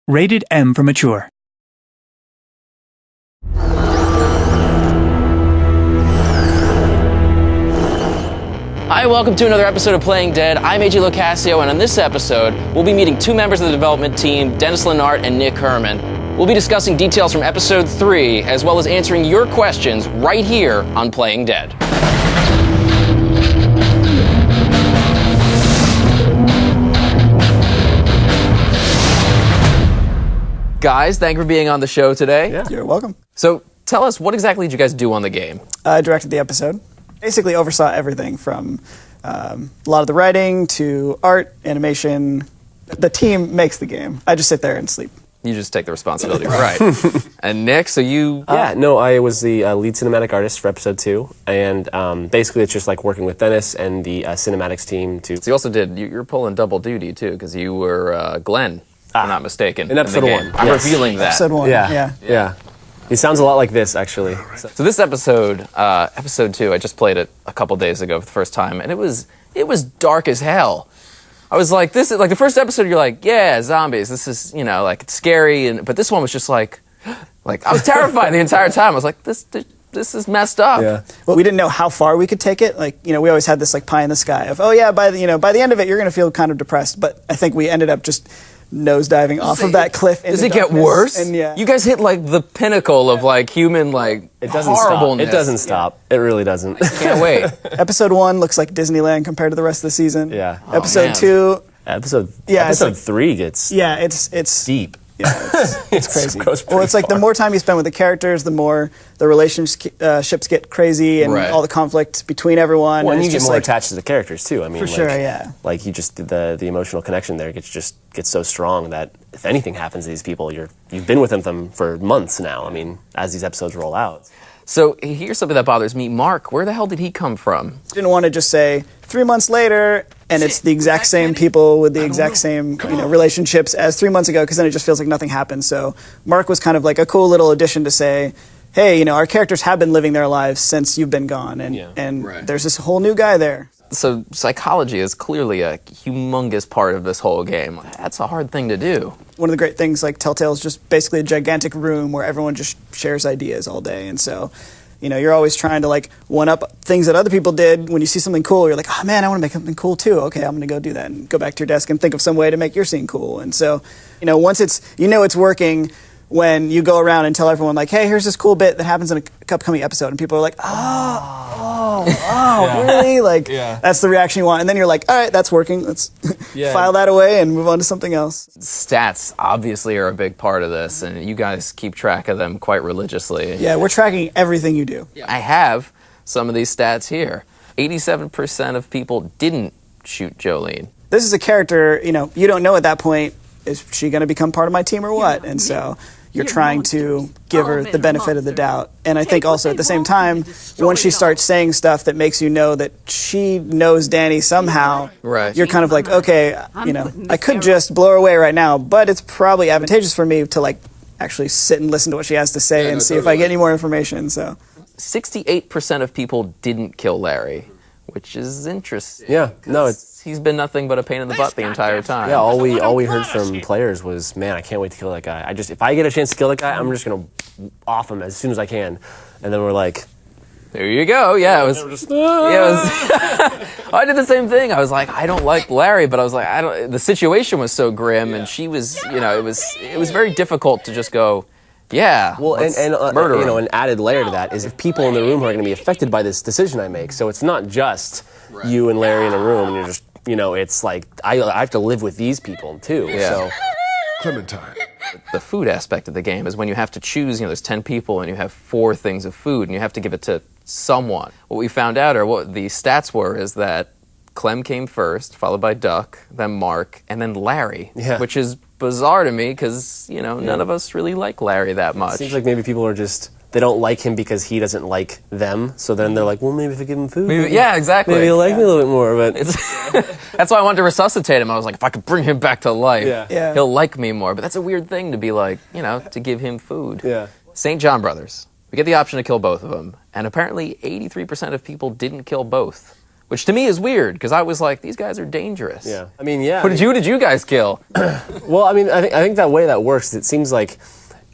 Rated M for mature. Hi, welcome to another episode of Playing Dead. I'm AJ Locascio, and on this episode, we'll be meeting two members of the development team, Dennis Lennart and Nick Herman. We'll be discussing details from episode 3, as well as answering your questions right here on Playing Dead. Guys, thank you for being on the show today. Yeah. You're welcome. So, tell us, what exactly did you guys do on the game? I directed the episode. Basically oversaw everything from a lot of the writing to art, animation. The team makes the game. I just sit there and sleep. You just take the responsibility, right? And Nick, so you... I was the lead cinematic artist for episode 2, and basically it's just like working with Dennis and the cinematics team to... So you also did, you're pulling double duty too, because you were Glenn, if I'm not mistaken. In episode 1. I'm revealing that. Episode 1, Yeah. He sounds a lot like this, actually. So this episode, episode 2, I just played it a couple days ago for the first time, and it was dark as hell. I was like, this is like the first episode. You're like, yeah, zombies. This is, like it's scary, but this one was just like I was terrified the entire time. I was like, this is messed up. Yeah. Well, we didn't know how far we could take it. Like, we always had this like pie in the sky of, oh yeah, by the end of it, you're gonna feel kind of depressed. But I think we ended up just nosediving off of that cliff. Does it get worse? And you guys hit like the pinnacle of like human it doesn't horribleness. Stop. It doesn't stop. It really doesn't. Can't wait. Episode 1 looks like Disneyland compared to the rest of the season. Yeah. Episode 2. Episode 3 gets it's deep. Yeah, it's crazy. Goes Well, it's like the more time you spend with the characters, the more the relationships get crazy and all the conflict between everyone. Well, and you it's get just more like, attached to the characters too. I mean, for sure, yeah. Like you just the emotional connection there gets so strong that if anything happens to these people, you've been with them for months now. I mean, as these episodes roll out. So here's something that bothers me. Mark, where the hell did he come from? Didn't want to just say 3 months later, and it's the exact same people with the exact same relationships as 3 months ago, because then it just feels like nothing happened. So Mark was kind of like a cool little addition to say, hey, our characters have been living their lives since you've been gone, and there's this whole new guy there. So psychology is clearly a humongous part of this whole game. That's a hard thing to do. One of the great things, like Telltale, is just basically a gigantic room where everyone just shares ideas all day, and so you're always trying to like one up things that other people did. When you see something cool, you're like, oh man, I want to make something cool too. Okay, I'm going to go do that and go back to your desk and think of some way to make your scene cool. And so, once it's working, when you go around and tell everyone like, hey, here's this cool bit that happens in a upcoming episode, and people are like, really? Like, that's the reaction you want. And then you're like, all right, that's working. Let's file that away and move on to something else. Stats obviously are a big part of this, and you guys keep track of them quite religiously. Yeah, we're tracking everything you do. I have some of these stats here. 87% of people didn't shoot Jolene. This is a character, you don't know at that point, is she going to become part of my team or what? And so you're trying to give her the benefit of the doubt. And I think also at the same time, once she starts saying stuff that makes you know that she knows Danny somehow, you're kind of like, okay, I could just blow her away right now, but it's probably advantageous for me to like actually sit and listen to what she has to say and see if I get any more information. So 68% of people didn't kill Larry, which is interesting. Yeah, no, he's been nothing but a pain in the butt the entire time. Yeah, all we heard from players was, man, I can't wait to kill that guy. If I get a chance to kill that guy, I'm just gonna off him as soon as I can. And then we're like, there you go. Yeah, it was. I did the same thing. I was like, I don't like Larry, but I was like, the situation was so grim, and she was, it was very difficult to just go, yeah. Well, and an added layer to that is if people in the room are going to be affected by this decision I make. So it's not just you and Larry in a room, and you're just, it's like I have to live with these people too. Yeah. So Clementine. The food aspect of the game is when you have to choose, there's 10 people and you have 4 things of food and you have to give it to someone. What we found out, or what the stats were, is that Clem came first, followed by Duck, then Mark, and then Larry, which is bizarre to me because, none of us really like Larry that much. It seems like maybe people are just, they don't like him because he doesn't like them, so then they're like, well, maybe if I give him food. Yeah, exactly. Maybe he'll like me a little bit more, but... That's why I wanted to resuscitate him. I was like, if I could bring him back to life, Yeah. he'll like me more. But that's a weird thing to be like, to give him food. Yeah. St. John Brothers. We get the option to kill both of them, and apparently 83% of people didn't kill both, which to me is weird because I was like, these guys are dangerous. Yeah. I mean, yeah. Who did you guys kill? Well, I mean, I think that way that works, it seems like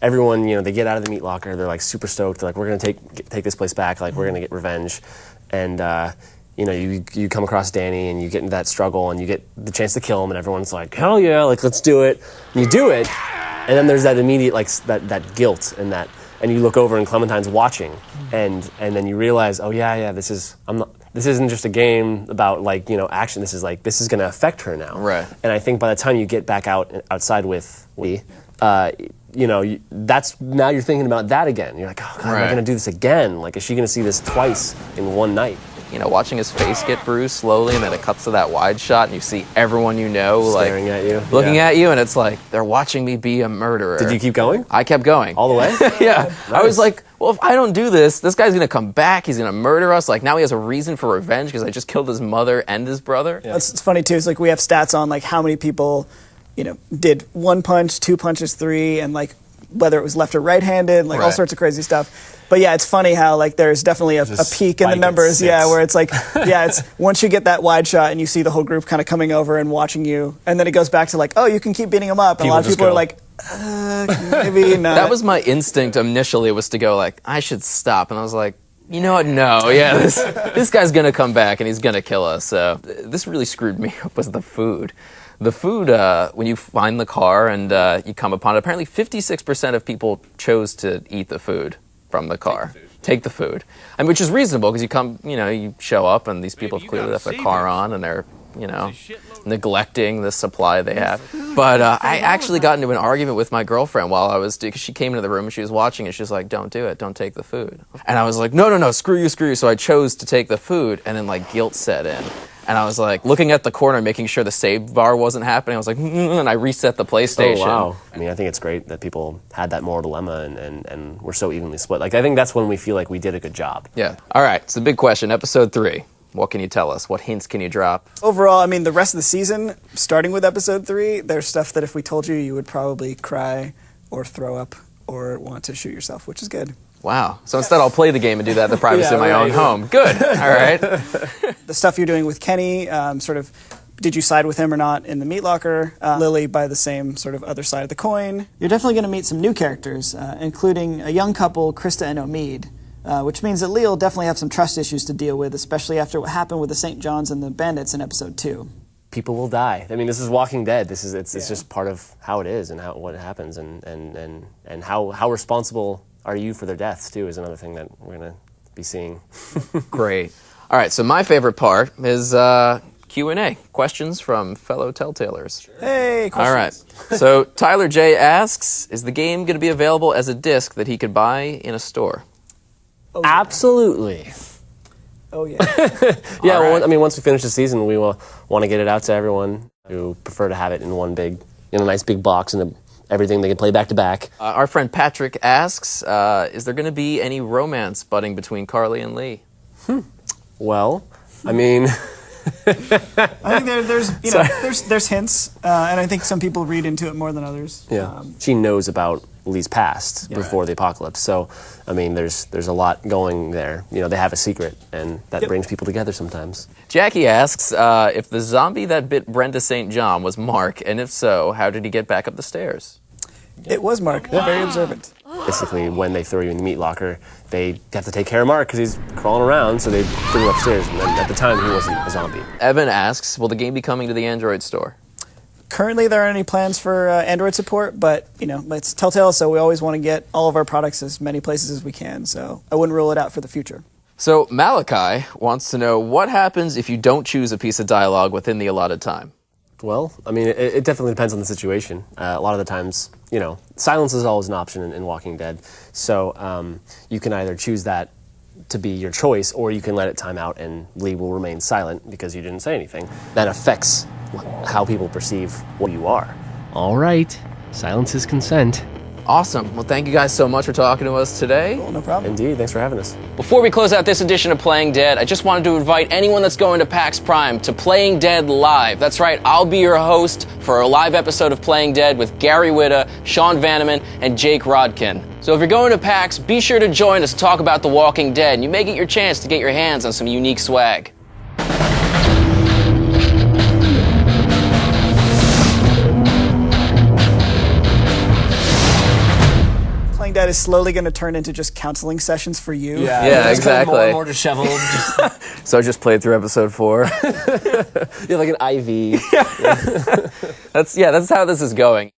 everyone, they get out of the meat locker, they're like super stoked, they're like, we're going to take this place back, like we're going to get revenge. And, you come across Danny and you get into that struggle and you get the chance to kill him and everyone's like, hell yeah, like let's do it. And you do it, and then there's that immediate, like, that guilt and you look over and Clementine's watching and then you realize, oh yeah, this isn't just a game about action. This is going to affect her now. Right. And I think by the time you get back outside with Lee, that's now you're thinking about that again. You're like, oh God, am I going to do this again? Like, is she going to see this twice in one night? Watching his face get bruised slowly, and then it cuts to that wide shot, and you see everyone staring at you, looking at you, and it's like they're watching me be a murderer. Did you keep going? I kept going All the way. Yeah. Nice. I was like, well, if I don't do this guy's gonna come back. He's gonna murder us. Like now he has a reason for revenge because I just killed his mother and his brother. Yeah. It's funny too. It's like we have stats on like how many people, did 1 punch, 2 punches, 3, and like whether it was left or right-handed, like all sorts of crazy stuff. But yeah, it's funny how like there's definitely a peak in the numbers. Yeah, where it's like, it's once you get that wide shot and you see the whole group kind of coming over and watching you, and then it goes back to like, oh, you can keep beating them up. And a lot of people are like, maybe not. That was my instinct initially, was to go like, I should stop, and I was like, you know what? No, yeah, this guy's gonna come back and he's gonna kill us. So this really screwed me up was the food. The food, when you find the car and you come upon it, apparently 56% of people chose to eat the food from the car. Take the food. I mean, which is reasonable because you show up and these people have clearly left their car on and they're, neglecting the supply they have. But I actually got into an argument with my girlfriend while I was, because she came into the room and she was watching and she was like, don't do it, don't take the food. And I was like, no, screw you. So I chose to take the food, and then like guilt set in. And I was like looking at the corner, making sure the save bar wasn't happening. I was like, and I reset the PlayStation. Oh, wow. I mean, I think it's great that people had that moral dilemma and we're so evenly split. Like, I think that's when we feel like we did a good job. Yeah. All right. It's the big question. Episode 3. What can you tell us? What hints can you drop? Overall, I mean, the rest of the season, starting with episode 3, there's stuff that if we told you, you would probably cry or throw up or want to shoot yourself, which is good. Wow. So instead I'll play the game and do that in the privacy of my own home. Good. All right. The stuff you're doing with Kenny, did you side with him or not in the meat locker? Lily by the same sort of other side of the coin. You're definitely going to meet some new characters, including a young couple, Krista and Omid, which means that Lee will definitely have some trust issues to deal with, especially after what happened with the St. John's and the Bandits in episode 2. People will die. I mean, this is Walking Dead. It's just part of how it is and what happens, and how responsible are you for their deaths too is another thing that we're gonna be seeing. Great. All right. So my favorite part is Q&A, questions from fellow Telltalers. Sure. Hey, questions. All right. So Tyler J asks, is the game going to be available as a disc that he could buy in a store? Oh, absolutely. Oh yeah. Yeah. Right. Well, I mean, once we finish the season, we will want to get it out to everyone who prefer to have it in one big, in a nice big box and everything they can play back to back. Our friend Patrick asks, is there going to be any romance budding between Carly and Lee? Well, I mean, I think there's hints, and I think some people read into it more than others. Yeah, she knows about Lee's past before the apocalypse, so I mean, there's a lot going there. They have a secret, and that brings people together sometimes. Jackie asks if the zombie that bit Brenda St. John was Mark, and if so, how did he get back up the stairs? It was Mark. Very observant. Basically, when they throw you in the meat locker, they have to take care of Mark because he's crawling around, so they threw him upstairs. And at the time, he wasn't a zombie. Evan asks, will the game be coming to the Android store? Currently, there aren't any plans for Android support, but it's Telltale, so we always want to get all of our products as many places as we can. So I wouldn't rule it out for the future. So Malachi wants to know what happens if you don't choose a piece of dialogue within the allotted time. Well, I mean, it definitely depends on the situation. A lot of the times, silence is always an option in Walking Dead. So you can either choose that to be your choice, or you can let it time out and Lee will remain silent because you didn't say anything. That affects how people perceive what you are. All right. Silence is consent. Awesome. Well, thank you guys so much for talking to us today. Cool, no problem. Indeed. Thanks for having us. Before we close out this edition of Playing Dead, I just wanted to invite anyone that's going to PAX Prime to Playing Dead Live. That's right, I'll be your host for a live episode of Playing Dead with Gary Whitta, Sean Vanneman, and Jake Rodkin. So if you're going to PAX, be sure to join us to talk about The Walking Dead, and you may get your chance to get your hands on some unique swag. Walking Dead is slowly going to turn into just counseling sessions for you. Yeah, it's kind of more exactly. and more disheveled. So I just played through episode 4. You have like an IV. That's how this is going.